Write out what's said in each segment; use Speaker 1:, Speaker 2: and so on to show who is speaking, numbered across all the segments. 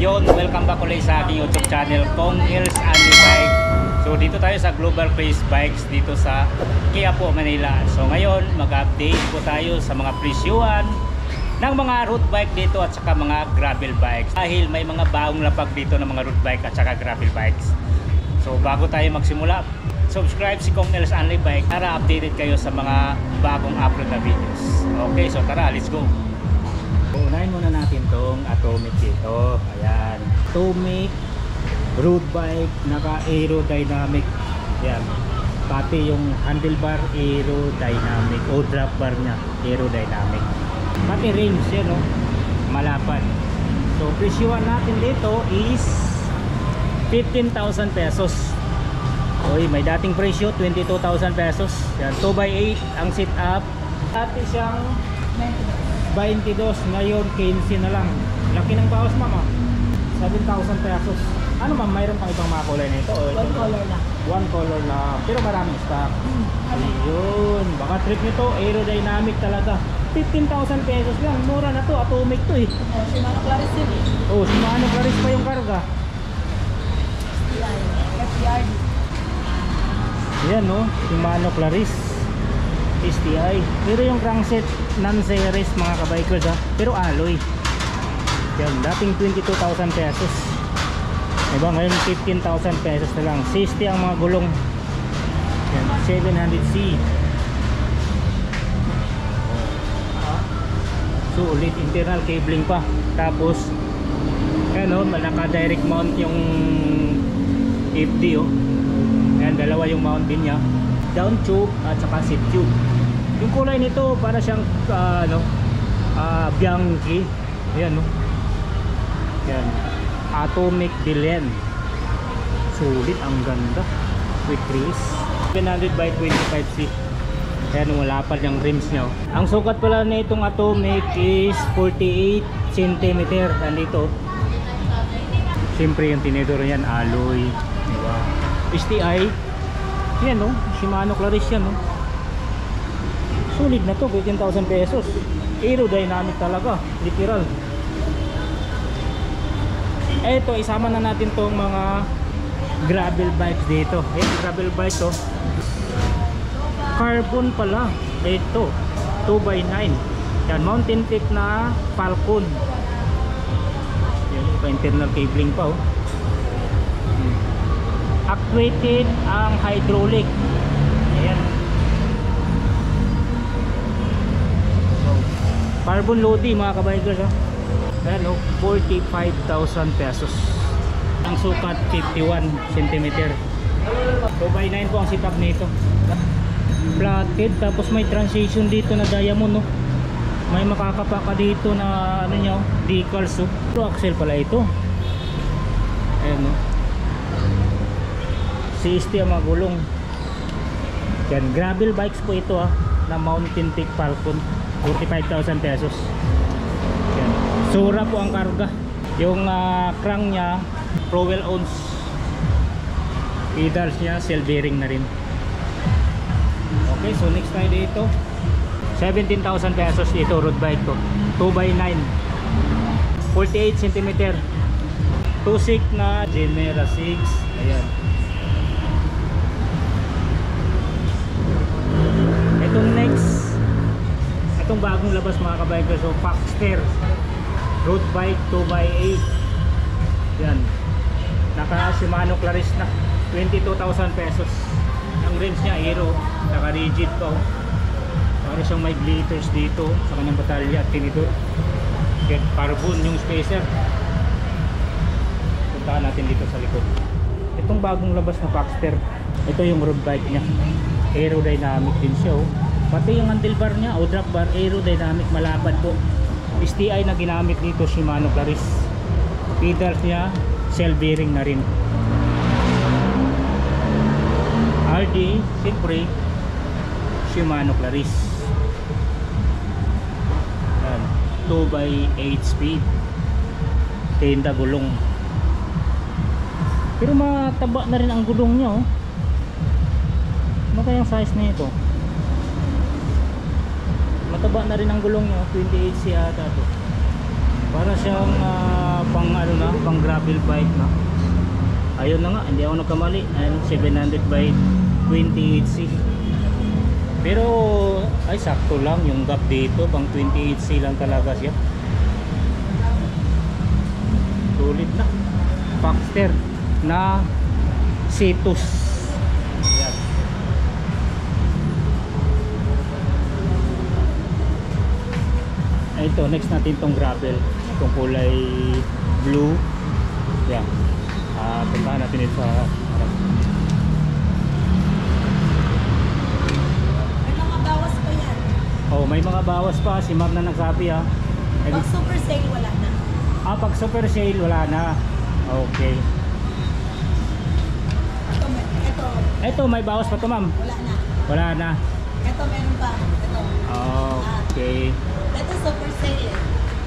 Speaker 1: Yun, welcome back ulit sa aking YouTube channel, Kong Nils Anli Bike. So dito tayo sa Global Craze Bikes dito sa Quiapo, Manila. So ngayon, mag-update po tayo sa mga presyuhan ng mga road bike dito at saka mga gravel bikes. Dahil may mga bagong lapag dito ng mga road bike at saka gravel bikes. So bago tayo magsimula, subscribe si Kong Nils Anli Bike para updated kayo sa mga bagong upload na videos. Okay, so tara, let's go. Unahin muna natin tong Atomic dito. Ayan, Atomic road bike, naka aerodynamic. Ayan, pati yung handlebar aerodynamic o drop bar nya aerodynamic, pati rims yan, no? Malapad. So presyuhan natin dito is 15,000 pesos. Oy, may dating presyo 22,000 pesos. Yan, 2x8 ang sit up. Dati siyang 22, ngayon 15 na lang. Laki ng bawas, mama. 7,000 pesos. Ano ma'am, mayroon pang ibang mga kulay nito?
Speaker 2: One color lang.
Speaker 1: One color lang. Pero maraming stock. Ayun, baka trip nyo to, aerodynamic talaga. 15,000 pesos lang, mura na to, Atomic to eh.
Speaker 2: Oh, si Mano Claris din eh.
Speaker 1: Oh, si Mano Claris pa yung karga.
Speaker 2: FDRD.
Speaker 1: Yan, no, si Mano Claris STI. Pero yung crankset non-series mga kabikers ha, pero alloy. Yan, dating 22,000 pesos, diba? Ngayon 15,000 pesos na lang. 60 ang mga gulong. Yan, 700C. So ulit, internal cabling pa. Tapos ano, naka direct mount yung FD, oh. Yan, dalawa yung mount din niya, down tube at saka seat tube. Yung kulay nito para siyang Bianchi. Ayan, no? Yan, Atomic Delen. Sulit, ang ganda. Quick release, 700 by 25C. Ayan, wala pa yung rims niya, oh. Ang sukat pala na itong Atomic is 48 cm. Nandito, siyempre yung tinidor yan alloy, diba? STI. Yan, no? Shimano Claris yan, no? Solid na to, 15,000 pesos. Aerodynamic talaga, literal. Eto, isama na natin tong mga gravel bikes dito. Ayan, gravel bike to. Carbon pala. Ito, 2x9. Yan, mountain tip na Falcon. Yan, pa internal cabling pa, oh. Actuated ang hydraulic. Ayan. Carbon Lodi mga kabikers, ha? Ayan, oh, 45,000 pesos. Ang sukat 51 cm. 2x9 po ang setup nito. Flatted, tapos may transition dito na diamond, no? May makakapa ka dito na ano nyo, decals, oh. Pro axle pala ito. Ayan, no? 60 ang mga gulong. Yan, gravel bikes po ito, ha, na Mountain Peak Falcon. 45,000 pesos. Yan. Sura po ang karga. Yung crank nya Prowell owns. Pedals nya cell bearing na rin. Okay, so next tayo dito. 17,000 pesos ito, road bike to. 2x9, 48 cm, 2.6 na Genera 6. Ayan. Itong next, itong bagong labas mga kabikers, so Paxter road bike 2x8. Yan, naka Shimano Claris na, 22,000 pesos. Ang rims niya aero, naka rigid pa, oh. Para siyang may glitters dito sa kanyang batalya at tinidor. Yan, carbon yung spacer. Puntahan natin dito sa likod. Itong bagong labas na Paxter, ito yung road bike niya, aerodynamic din siya, oh. Pati yung handlebar niya o drop bar aerodynamic, malapad po. STI na ginamit dito, Shimano Claris. Pedals niya cell bearing na rin. RD, siyempre Shimano Claris. 2x8 speed, tenda gulong. Pero mataba na rin ang gulong niya, oh. Ano kayang size na ito? Mataba na rin ang gulong nyo, 28C ata to. Para siyang pang ano na, pang gravel bike na. Ayun na nga, hindi ako nagkamali. Ayun, 700 by 28C. Pero ay sakto lang yung gap dito, pang 28C lang talaga siya. Sulit na. Baxter na Cetus. Yan. Ito, next natin tong gravel. Itong kulay blue. Yan. Puntahan natin ito sa harap.
Speaker 2: May mga bawas pa yan.
Speaker 1: Oh, may mga bawas pa. Si ma'am na nagsabi ha.
Speaker 2: Pag super sale, wala na.
Speaker 1: Pag super sale, wala na. Okay. Ito, may bawas pa to ma'am.
Speaker 2: Wala na.
Speaker 1: Wala na.
Speaker 2: Ito, meron pa. Ito.
Speaker 1: Okay.
Speaker 2: Ito, super sale.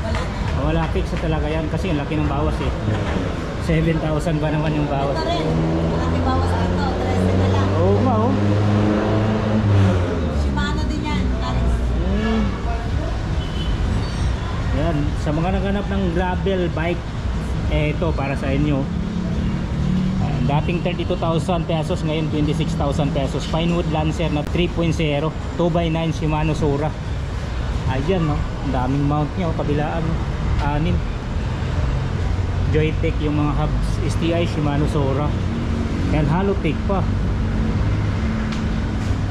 Speaker 2: Wala na.
Speaker 1: Wala, fix na talaga yan kasi ang laki ng bawas eh. 7,000 ba naman yung bawas?
Speaker 2: Ito rin. Malaki bawas dito. 13 na lang.
Speaker 1: Oo nga oh.
Speaker 2: Shimano din yan. Paris.
Speaker 1: Yan, sa mga naghanap ng gravel bike, ito para sa inyo. Dating 32,000 pesos, ngayon 26,000 pesos. Pinewood Lancer na 3.0, 2x9 Shimano Sora. Ayan no, ang daming mount niya, kabilaan, 6. Joytech yung mga hubs, STI Shimano Sora. Yan, Halotech pa.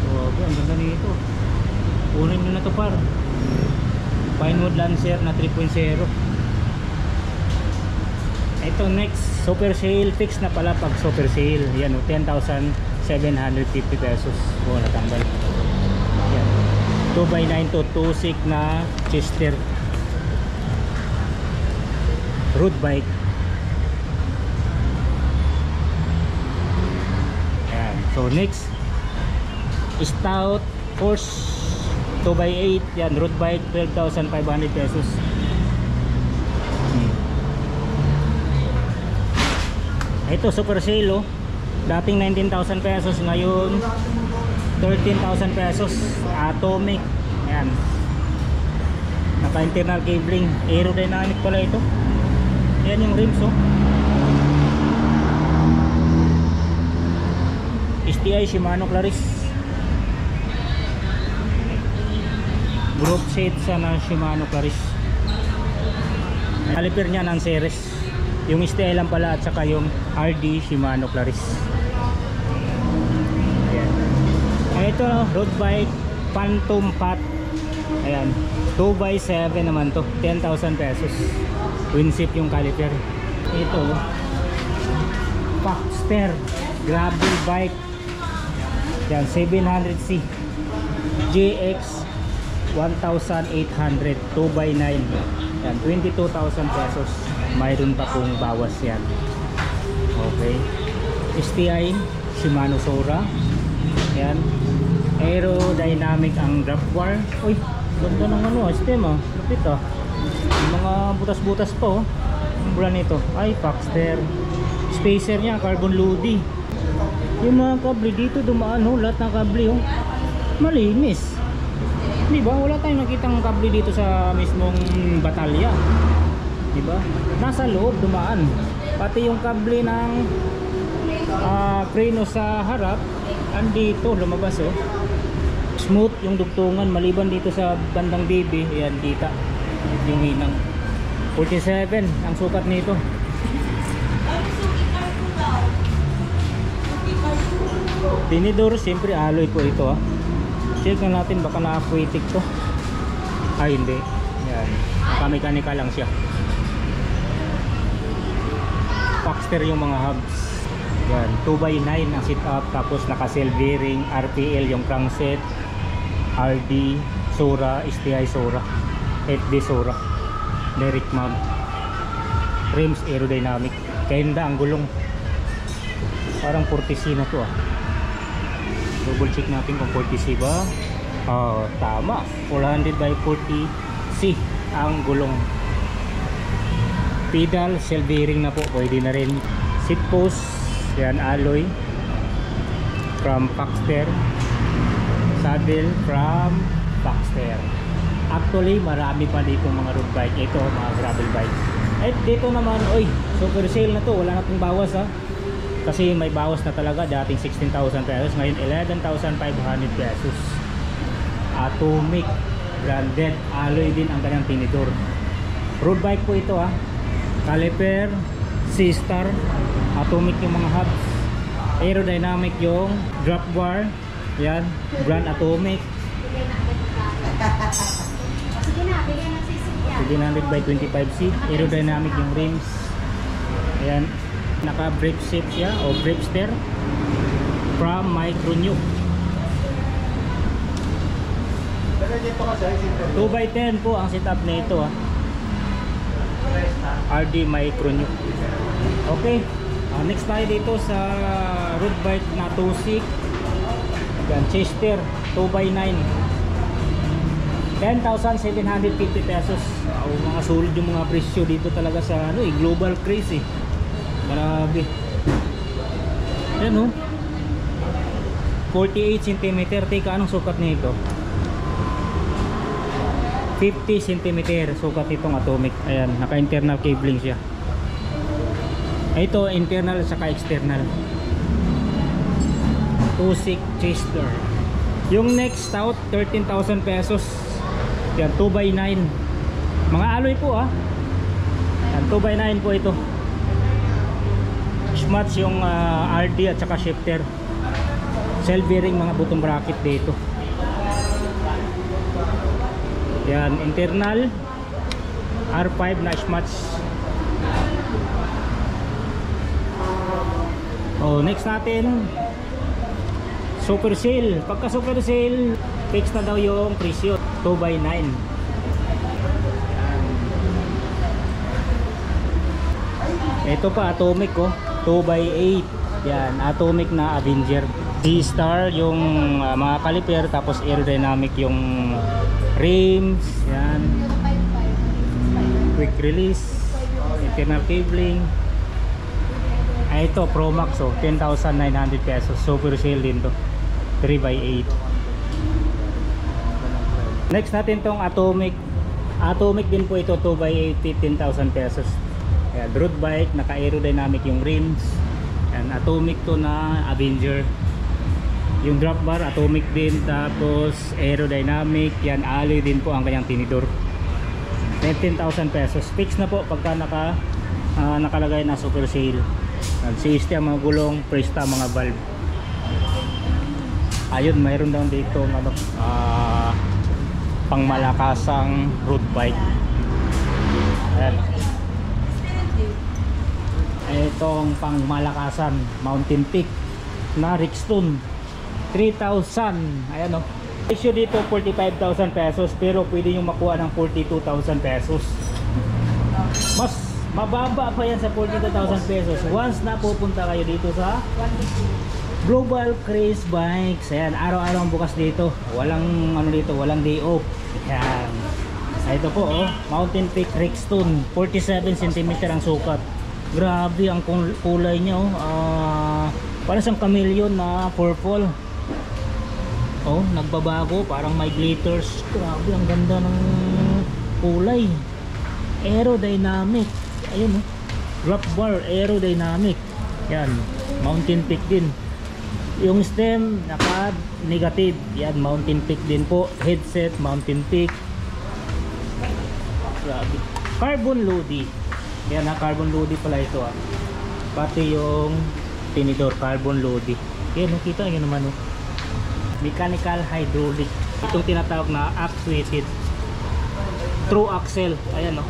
Speaker 1: Okay, ang ganda nito. Kunin nyo na to par. Pinewood Lancer na 3.0. Ito next, super sale, fix na pala pag super sale. Yan o, 10,750 pesos. Oh, natanggal. Yan. 2x9 to 2.6 na Chester road bike. Yan. So next, Stout Force 2x8. Yan, road bike, 12,500 pesos. Ito super sale oh. Dating 19,000 pesos, ngayon 13,000 pesos. Atomic. Ayan. Naka internal cabling, aerodynamic pala ito. Ayan yung rims oh. STI Shimano Claris. Group set sana Shimano Claris. Caliper niya ng series. Yung STI lang pala at saka yung RD Shimano Claris. Ayan. Ito road bike Phantom Pat. Ayan, 2x7 naman to, 10,000 pesos. Winsip yung caliper. Ito Baxter gravel bike. Yan, 700C GX 1,800 2x9. Yan, 22,000 pesos. Mayroon pa kung bawas yan. Okay. STI Shimano Sora. Yan. Aerodynamic ang drop bar. Uy, ganda ng ano, system ah. Lupit ah. Yung mga butas-butas po. Ang bulan nito. Ay, Baxter. Spacer niya, carbon ludi. Yung mga kable dito dumaan oh. Lahat ng kable oh. Malinis. Di ba? Wala tayong nakitang kable dito sa mismong batalya. Di ba? Nasa loob dumaan. Pati yung kable ng preno sa harap andito lumabas oh. Smooth yung dugtungan maliban dito sa bandang BB. Ayan, kita yung hinang 47 ang sukat nito. Tinidor, siyempre alloy po ito ah. Check na natin baka na-aquatic to. Ay hindi. Yan, naka-mechanical lang siya. Baxter yung mga hubs. Yan, 2x9 ang sit up, tapos naka cell bearing, RPL yung crankset, RD Sora, STI Sora, FD Sora, direct mount, rims aerodynamic. Kaya ang gulong parang 40C na to ah. Double check natin kung 40C ba. Tama, 400 by 40C ang gulong. Pedal, cell bearing na po, pwede na rin. Seat post, yan, alloy from Baxter. Saddle from Baxter. Actually, marami pa dito mga road bike. Ito, mga gravel bikes. At dito naman, oy, super sale na to. Wala na itong bawas ha. Kasi may bawas na talaga. Dating 16,000 pesos. Ngayon, 11,500 pesos. Atomic. Branded. Alloy din ang kanyang tinidor. Road bike po ito ha. Caliper. C-Star. Atomic yung mga hubs. Aerodynamic yung drop bar. Yan. Brand Atomic. 700 by 25C. Aerodynamic yung rims. Ayan. Naka brake shape siya o brake steer from Micronuke. 2x10 po ang setup na ito ha. RD Micronuke. Okay. Next tayo dito sa road bike na 2.6. Yan, Chester 2x9. 10,750 pesos. Mga solid yung mga presyo dito talaga sa ano, global craze eh. Grabe. Yan oh. 48 cm. Teka, anong sukat nito? 50 cm sukat itong Atomic. Ayan, naka internal cabling siya. Ito internal at saka external. 2.6 Chester. Yung next stout 13,000 pesos. Yan, 2x9. Mga alloy po ah. Yan, 2x9 po ito. Schmatz yung RD at saka shifter. Cell bearing mga butong bracket dito. Yan, internal R5 na Schmatz. Oh, next natin super sale. Pagka super sale, fix na daw yung presyo. 2x9. Ito pa Atomic oh, 2x8. Yan, Atomic na Avenger. C-Star yung mga caliper, tapos aerodynamic yung rims. Yan, quick release, internal cabling. Ito Pro Max oh, 10,900 pesos. Super sale din to. 3x8. Next natin tong Atomic. Atomic din po ito, 2x8, 15,000 pesos. Ayan, road bike, naka aerodynamic yung rims. Ayan, Atomic to na Avenger. Yung drop bar Atomic din, tapos aerodynamic. Yan, alloy din po ang kanyang tinidor. 15,000 pesos. Fix na po pagka nakalagay na super sale. System, mga gulong, presta, mga valve. Ayun, mayroon daw dito ano, pangmalakasang road bike. Ayan. Itong pangmalakasan Mountain Peak na Rickstone 3,000. Ayan o. Presyo dito 45,000 pesos, pero pwede nyo makuha ng 42,000 pesos. Mas mababa pa yan sa 42,000 pesos once na pupunta kayo dito sa Global Craze Bikes. Ayan, araw-araw ang bukas dito. Walang ano dito, walang day off. Ayan. Ito po oh, Mountain Peak Rickstone, 47 cm ang sukat. Grabe ang kulay niya oh. Parang siyang chameleon na purple. Oh, nagbabago, parang may glitters. Grabe, ang ganda ng kulay. Aerodynamic. Ayun oh. Drop bar, aerodynamic. Yan, Mountain Peak din. Yung stem naka negative. Yan, Mountain Peak din po. Headset, Mountain Peak. Grabe. Carbon Lodi. Yan ha, carbon Lodi pala ito ah. Pati yung tinidor, carbon Lodi. Yan, nakita nyo naman oh. Mechanical hydraulic. Itong tinatawag na actuated through axle. Ayan oh.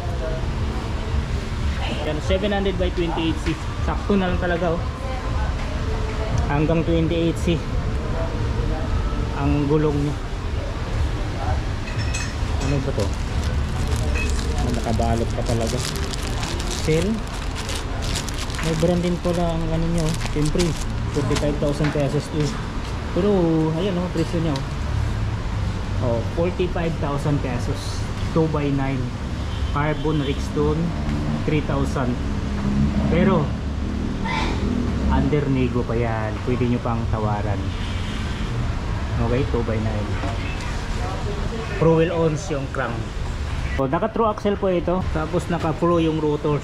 Speaker 1: Yan, 700 by 28C. Sakto na lang talaga oh. Hanggang 28C ang gulong niya. Ano ba to? Nakabalot pa talaga. Sale. May brand din po lang ang ano nyo. Siyempre 45,000 pesos to. Pero ayan oh, presyo niya oh. 45,000 pesos. 2x9 carbon Rickstone 3,000. Pero under nego pa yan. Pwede nyo pang tawaran. Okay, 2x9. Pro wheel ons yung crank. So, naka true axle po ito. Tapos naka pro yung rotors.